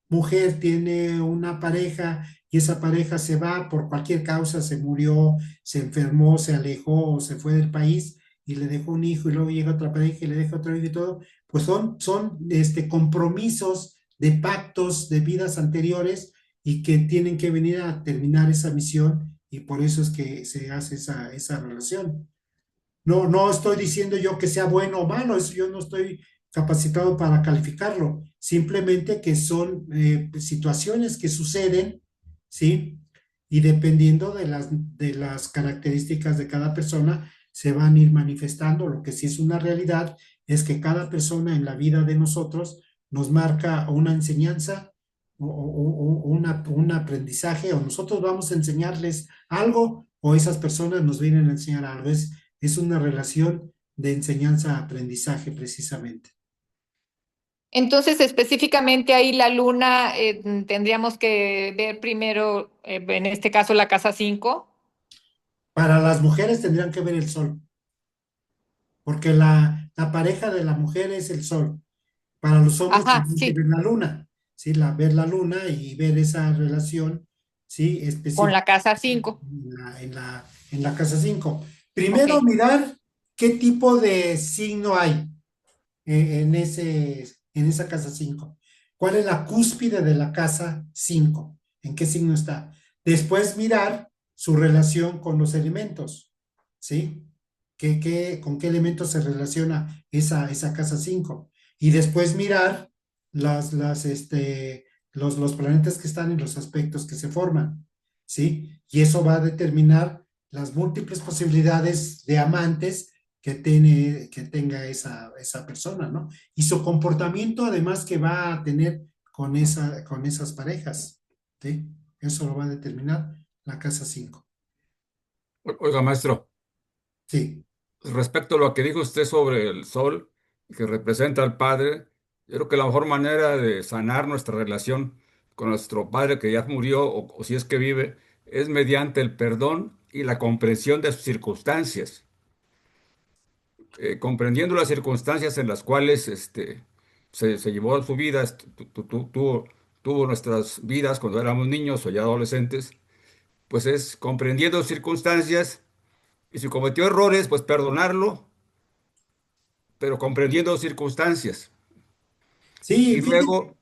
mujer tiene una pareja y esa pareja se va por cualquier causa, se murió, se enfermó, se alejó, se fue del país y le dejó un hijo y luego llega otra pareja y le deja otro hijo y todo, pues son compromisos de pactos de vidas anteriores y que tienen que venir a terminar esa misión y por eso es que se hace esa relación. No estoy diciendo yo que sea bueno o malo, eso yo no estoy capacitado para calificarlo, simplemente que son situaciones que suceden, ¿sí? Y dependiendo de las características de cada persona, se van a ir manifestando. Lo que sí es una realidad es que cada persona en la vida de nosotros nos marca una enseñanza un aprendizaje, o nosotros vamos a enseñarles algo, o esas personas nos vienen a enseñar algo. Es una relación de enseñanza-aprendizaje precisamente. Entonces, específicamente ahí la luna, tendríamos que ver primero, en este caso, la casa 5. Para las mujeres tendrían que ver el sol, porque la pareja de la mujer es el sol. Para los hombres Ajá, tendrían que sí, ver la luna, ¿sí? Ver la luna y ver esa relación, ¿sí? con Específica la casa 5. en la casa 5. Ok. Primero mirar qué tipo de signo hay en esa casa 5. ¿Cuál es la cúspide de la casa 5? ¿En qué signo está? Después mirar su relación con los elementos, ¿sí? ¿Con qué elementos se relaciona esa casa 5? Y después mirar los planetas que están en los aspectos que se forman, ¿sí? Y eso va a determinar las múltiples posibilidades de amantes que tenga esa persona, ¿no? Y su comportamiento además que va a tener con esas parejas, ¿sí? Eso lo va a determinar la casa 5. Oiga, maestro, Sí, respecto a lo que dijo usted sobre el sol, que representa al Padre, yo creo que la mejor manera de sanar nuestra relación con nuestro Padre que ya murió o si es que vive, es mediante el perdón y la comprensión de sus circunstancias. Comprendiendo las circunstancias en las cuales se llevó su vida, tuvo nuestras vidas cuando éramos niños o ya adolescentes, pues es comprendiendo circunstancias y si cometió errores, pues perdonarlo, pero comprendiendo circunstancias. sí, Y fíjate, luego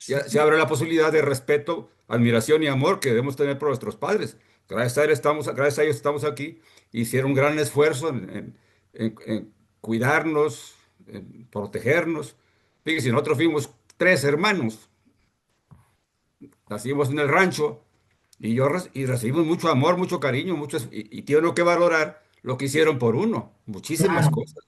ya se abre la posibilidad de respeto, admiración y amor que debemos tener por nuestros padres. Gracias a ellos estamos aquí. Hicieron un gran esfuerzo en cuidarnos, en protegernos. Fíjense, nosotros fuimos tres hermanos, nacimos en el rancho y recibimos mucho amor, mucho cariño, y tiene que valorar lo que hicieron por uno, muchísimas claro. cosas.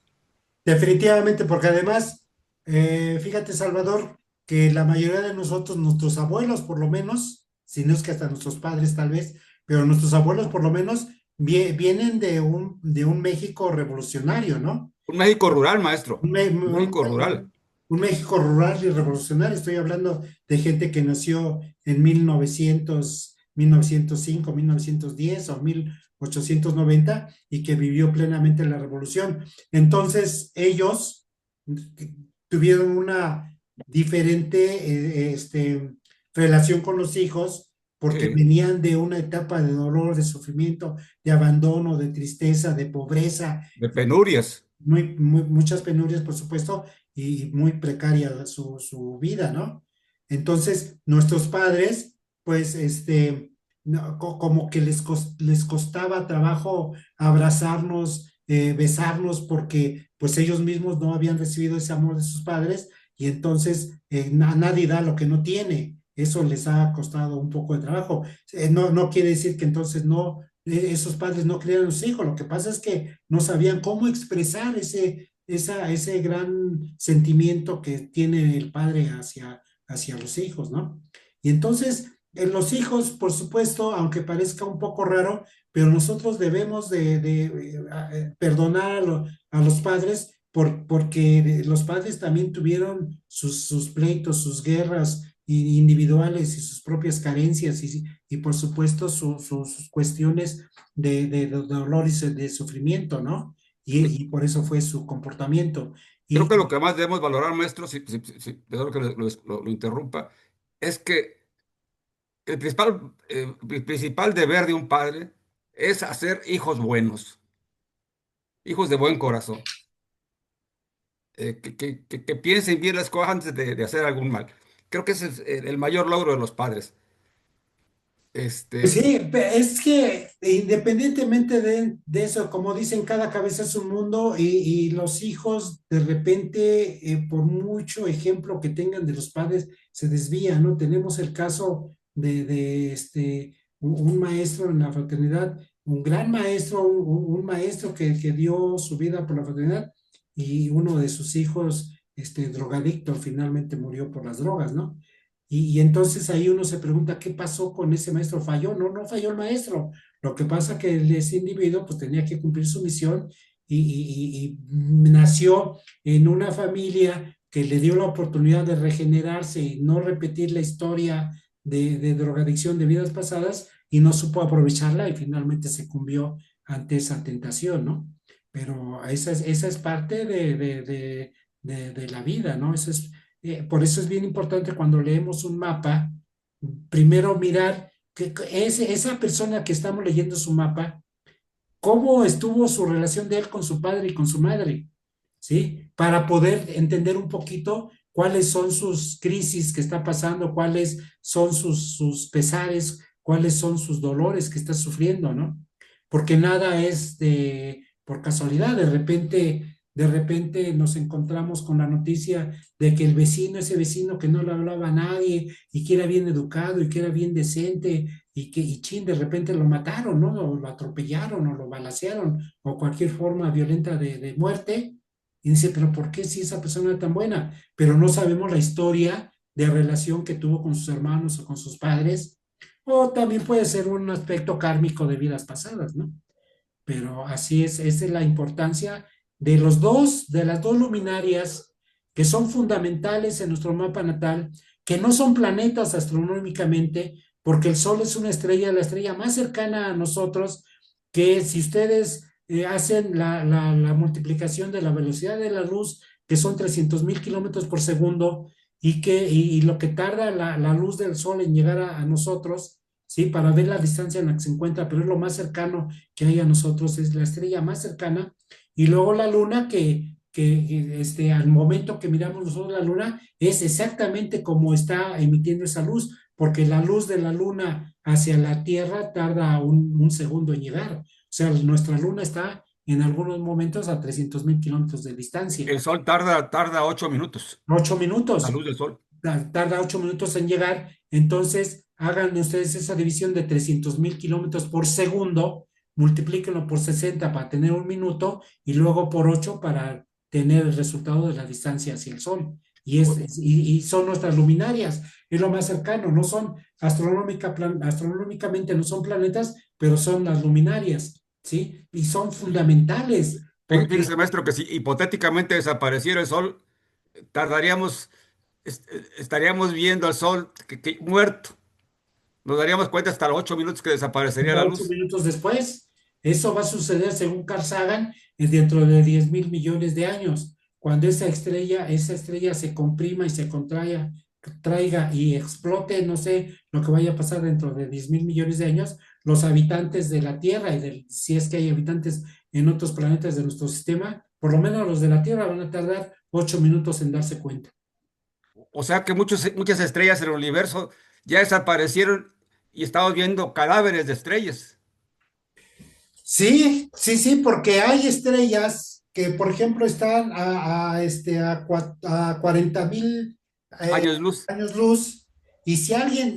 Definitivamente, porque además, fíjate, Salvador, que la mayoría de nosotros, nuestros abuelos por lo menos, si no es que hasta nuestros padres tal vez, pero nuestros abuelos por lo menos vienen de un México revolucionario, ¿no? Un México rural, maestro, Un, Me- un un- México rural. un México rural y revolucionario. Estoy hablando de gente que nació en 1905, 1910 o 1890 y que vivió plenamente la revolución. Entonces, ellos tuvieron una diferente relación con los hijos porque Sí, venían de una etapa de dolor, de sufrimiento, de abandono, de tristeza, de pobreza, de penurias. muchas penurias, por supuesto, y muy precaria su vida, ¿no? Entonces, nuestros padres, pues, no, como que les costaba trabajo abrazarnos, besarnos, porque pues ellos mismos no habían recibido ese amor de sus padres, y entonces nadie da lo que no tiene. Eso les ha costado un poco de trabajo. No quiere decir que entonces no, esos padres no criaron a sus hijos. Lo que pasa es que no sabían cómo expresar ese gran sentimiento que tiene el padre hacia los hijos, ¿no? Y entonces, en los hijos, por supuesto, aunque parezca un poco raro, pero nosotros debemos de perdonar a los padres porque los padres también tuvieron sus pleitos, sus guerras individuales y sus propias carencias y por supuesto sus cuestiones de dolor y de sufrimiento, ¿no? Y por eso fue su comportamiento. Creo que lo Y que más debemos valorar, maestro, perdón que lo interrumpa, es que el principal deber de un padre es hacer hijos buenos, hijos de buen corazón, que piensen bien las cosas antes de hacer algún mal. Creo que ese es el mayor logro de los padres. pues Este, sí, es que independientemente de eso, como dicen, cada cabeza es un mundo y los hijos de repente, por mucho ejemplo que tengan de los padres, se desvían, ¿no? Tenemos el caso de un maestro en la fraternidad un gran maestro, un maestro que dio su vida por la fraternidad y uno de sus hijos, drogadicto, finalmente murió por las drogas, ¿no? Y entonces ahí uno se pregunta, ¿qué pasó con ese maestro? ¿Falló? No, no falló el maestro. Lo que pasa que ese individuo pues tenía que cumplir su misión y nació en una familia que le dio la oportunidad de regenerarse y no repetir la historia de drogadicción de vidas pasadas y no supo aprovecharla y finalmente se cumbió ante esa tentación, ¿no? Pero esa es parte de la vida, ¿no? Por eso es bien importante cuando leemos un mapa, primero mirar que esa persona que estamos leyendo su mapa, cómo estuvo su relación de él con su padre y con su madre, ¿sí? Para poder entender un poquito cuáles son sus crisis que está pasando, cuáles son sus pesares, cuáles son sus dolores que está sufriendo, ¿no? Porque nada es por casualidad, de repente nos encontramos con la noticia de que el vecino, ese vecino que no le hablaba a nadie y que era bien educado y que era bien decente y chin, de repente lo mataron, ¿no? O lo atropellaron o lo balacearon o cualquier forma violenta de muerte. Y dice, pero ¿por qué si esa persona era tan buena? Pero no sabemos la historia de relación que tuvo con sus hermanos o con sus padres. O también puede ser un aspecto kármico de vidas pasadas, ¿no? Pero así es, esa es la importancia de las dos luminarias que son fundamentales en nuestro mapa natal, que no son planetas astronómicamente, porque el Sol es una estrella, la estrella más cercana a nosotros, que si ustedes hacen la multiplicación de la velocidad de la luz, que son 300,000 kilómetros por segundo, y lo que tarda la luz del Sol en llegar a nosotros, ¿sí? Para ver la distancia en la que se encuentra, pero es lo más cercano que hay a nosotros, es la estrella más cercana, y luego la luna que al momento que miramos nosotros la luna es exactamente como está emitiendo esa luz, porque la luz de la luna hacia la Tierra tarda un segundo en llegar. O sea, nuestra luna está en algunos momentos a 300,000 kilómetros de distancia. El sol tarda 8 minutos, Ocho la minutos luz del sol. tarda 8 minutos en llegar, entonces hagan ustedes esa división de 300,000 kilómetros por segundo, multiplíquenlo por 60 para tener un minuto y luego por 8 para tener el resultado de la distancia hacia el Sol. Y son nuestras luminarias, es lo más cercano, no son astronómicamente no son planetas, pero son las luminarias, ¿sí? Y son fundamentales, porque Fíjese, maestro, que si hipotéticamente desapareciera el sol, tardaríamos, estaríamos viendo al sol muerto. Nos daríamos cuenta hasta los 8 minutos que desaparecería hasta la ocho luz. minutos después. Eso va a suceder, según Carl Sagan, dentro de 10,000 millones de años. Cuando esa estrella se comprima y se traiga y explote, no sé lo que vaya a pasar dentro de 10,000 millones de años, los habitantes de la Tierra si es que hay habitantes en otros planetas de nuestro sistema, por lo menos los de la Tierra van a tardar 8 minutos en darse cuenta. O sea que muchas estrellas en el universo ya desaparecieron y estamos viendo cadáveres de estrellas. Sí, sí, sí, porque hay estrellas que, por ejemplo, están a 40,000 eh, Años luz. años luz, y si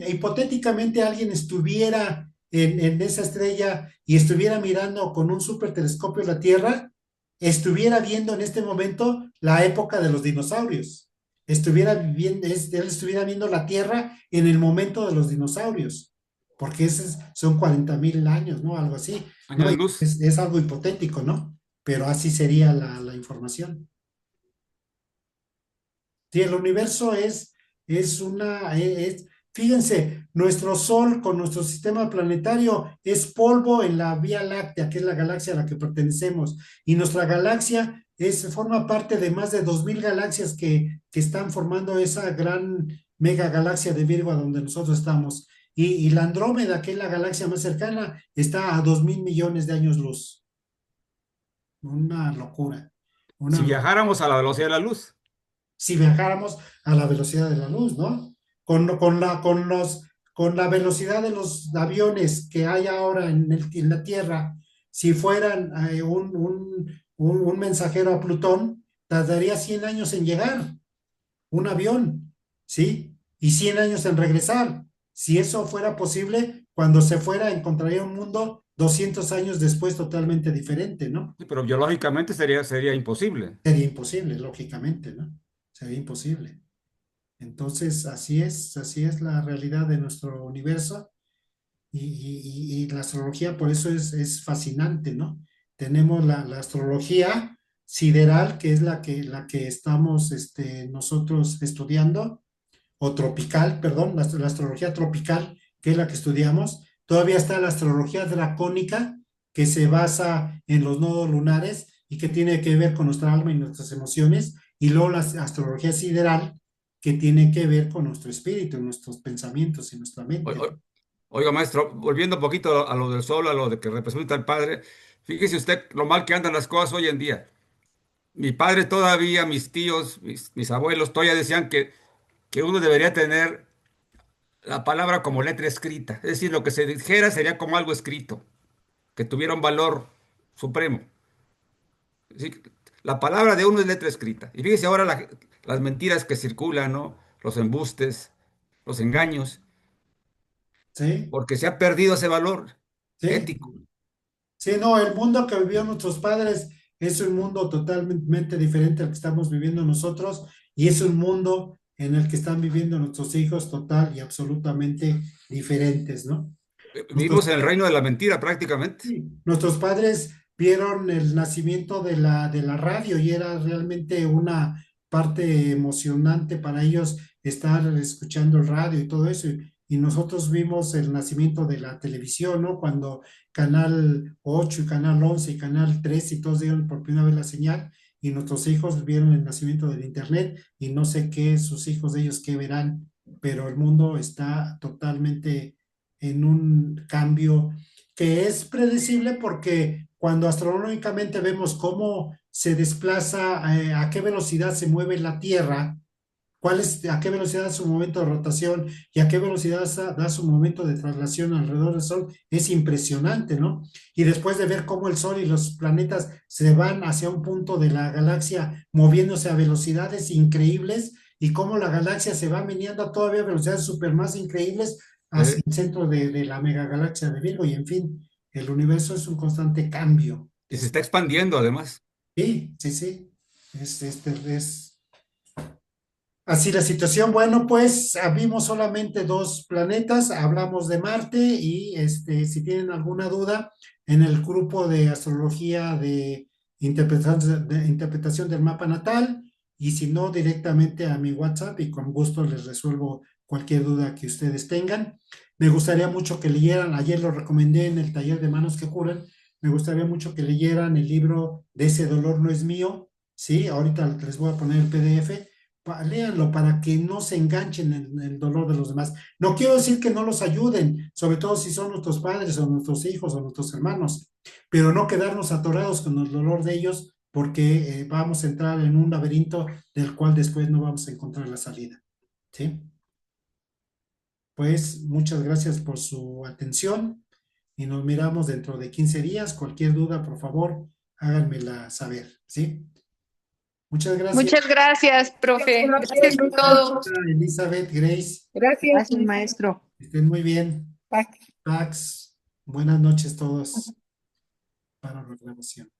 hipotéticamente alguien estuviera en esa estrella y estuviera mirando con un super telescopio la Tierra, estuviera viendo en este momento la época de los dinosaurios. Él estuviera viendo la Tierra en el momento de los dinosaurios, porque esos son 40,000 años, ¿no? Algo así. No, Años luz. es algo hipotético, ¿no? Pero así sería la información. Sí, el universo fíjense, nuestro Sol con nuestro sistema planetario es polvo en la Vía Láctea, que es la galaxia a la que pertenecemos, y nuestra galaxia forma parte de más de 2,000 galaxias que están formando esa gran mega galaxia de Virgo a donde nosotros estamos. Y la Andrómeda, que es la galaxia más cercana, está a 2,000 millones de años luz. Una locura, una Si locura. viajáramos a la velocidad de la luz. Si viajáramos a la velocidad de la luz, ¿no? Con la velocidad de los aviones que hay ahora en la Tierra, si fueran un mensajero a Plutón, tardaría 100 años en llegar, un avión, ¿sí? Y 100 años en regresar. Si eso fuera posible, cuando se fuera encontraría un mundo 200 años después totalmente diferente, ¿no? Sí, pero biológicamente sería imposible. Sería imposible, lógicamente, ¿no? Sería imposible. Entonces, así es la realidad de nuestro universo y la astrología por eso es fascinante, ¿no? Tenemos la astrología sideral, que es la que estamos nosotros estudiando, o tropical, perdón, la astrología tropical, que es la que estudiamos. Todavía está la astrología dracónica, que se basa en los nodos lunares y que tiene que ver con nuestra alma y nuestras emociones. Y luego la astrología sideral, que tiene que ver con nuestro espíritu, nuestros pensamientos y nuestra O- mente, ¿no? o- Oiga, maestro, volviendo un poquito a lo del sol, a lo de que representa el padre, fíjese usted lo mal que andan las cosas hoy en día. Mi padre todavía, mis tíos, mis abuelos todavía decían que uno debería tener la palabra como letra escrita. Es decir, lo que se dijera sería como algo escrito, que tuviera un valor supremo. Sí, la palabra de uno es letra escrita. Y fíjese ahora las mentiras que circulan, ¿no? Los embustes, los engaños, ¿Sí? porque se ha perdido ese valor ¿Sí? ético. Sí, no, el mundo que vivió nuestros padres es un mundo totalmente diferente al que estamos viviendo nosotros y es un mundo en el que están viviendo nuestros hijos total y absolutamente diferentes, ¿no? Nuestros, Vivimos en el reino de la mentira prácticamente. nuestros padres vieron el nacimiento de la radio y era realmente una parte emocionante para ellos estar escuchando el radio y todo eso. Y nosotros vimos el nacimiento de la televisión, ¿no? Cuando Canal 8 y Canal 11 y Canal 3 y todos dieron por primera vez la señal y nuestros hijos vieron el nacimiento del Internet y no sé qué sus hijos de ellos qué verán, pero el mundo está totalmente en un cambio que es predecible porque cuando astronómicamente vemos cómo se desplaza, a qué velocidad se mueve la Tierra, a qué velocidad da su momento de rotación y a qué velocidad da su momento de traslación alrededor del Sol, es impresionante, ¿no? Y después de ver cómo el Sol y los planetas se van hacia un punto de la galaxia moviéndose a velocidades increíbles y cómo la galaxia se va meneando a todavía velocidades super más increíbles hacia ¿Eh? el centro de la megagalaxia de Virgo y en fin, el universo es un constante cambio. Y se está expandiendo además. Sí, sí, sí. Es así la situación. Bueno, pues vimos solamente dos planetas, hablamos de Marte y si tienen alguna duda, en el grupo de astrología de interpretación del mapa natal, y si no, directamente a mi WhatsApp y con gusto les resuelvo cualquier duda que ustedes tengan. Me gustaría mucho que leyeran, ayer lo recomendé en el taller de Manos que Curan, me gustaría mucho que leyeran el libro de Ese dolor no es mío, ¿sí? Ahorita les voy a poner el PDF, léanlo para que no se enganchen en el dolor de los demás. No quiero decir que no los ayuden, sobre todo si son nuestros padres o nuestros hijos o nuestros hermanos, pero no quedarnos atorados con el dolor de ellos porque vamos a entrar en un laberinto del cual después no vamos a encontrar la salida. ¿Sí? Pues muchas gracias por su atención y nos miramos dentro de 15 días. Cualquier duda, por favor, háganmela saber. ¿Sí? Muchas gracias. Muchas gracias, profe. Gracias por todo. Elizabeth, Grace, Gracias, maestro. estén muy bien. Pax, buenas noches todos para la grabación.